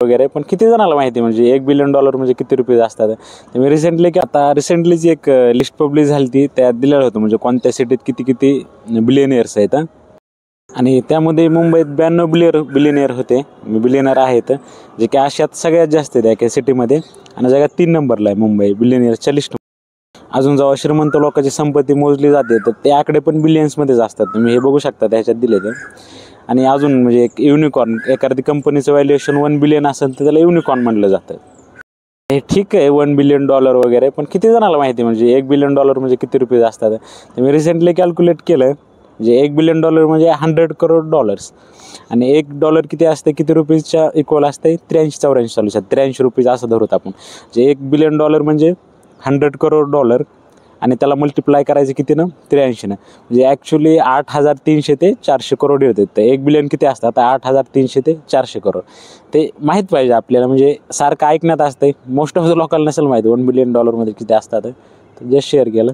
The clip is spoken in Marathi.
वगैरे, पण किती जणाला माहिती म्हणजे $1 बिलियन म्हणजे किती रुपये असतात. तर मी रिसेंटलीच एक लिस्ट पब्लिश झाली ती, त्यात दिलेलं होतं म्हणजे कोणत्या सिटीत किती किती बिलियनियर्स आहेत. आणि त्यामध्ये मुंबईत 92 बिलियनियर होते, बिलियनर आहेत, जे की आशियात सगळ्यात जास्त आहेत एका सिटीमध्ये. आणि जगात 3 नंबरला आहे मुंबई बिलियनियर्सच्या लिस्ट. अजून जेव्हा श्रीमंत लोकांची संपत्ती मोजली जाते तर ते आकडे पण बिलियन्समध्येच असतात. तुम्ही हे बघू शकता ह्याच्यात दिले तर. आणि अजून म्हणजे एक युनिकॉर्न, एखादी कंपनीचं व्हॅल्युएशन 1 बिलियन असेल तर त्याला युनिकॉर्न म्हणलं जातं. हे ठीक आहे $1 बिलियन वगैरे, पण किती जणाला माहिती म्हणजे $1 बिलियन म्हणजे किती रुपये असतात. तर मी रिसेंटली कॅल्क्युलेट केलं, म्हणजे $1 बिलियन म्हणजे $100 करोड. आणि $1 किती असते, किती रुपीजच्या इक्वल असते, 83-84 चालू शकते, $83 असं धरत आपण. जे $1 बिलियन म्हणजे $100 करोड. आणि त्याला मल्टिप्लाय करायचं किती ना, 83 म्हणजे ॲक्च्युली 8,300 ते 400 करोड होते. तर 1 बिलियन किती असतात, 8,300 ते 400 करोड. ते माहीत पाहिजे आपल्याला, म्हणजे सारखं ऐकण्यात असते, मोस्ट ऑफ द लोकांना नसेल माहिती $1 बिलियन किती असतात. तर जस्ट शेअर केलं.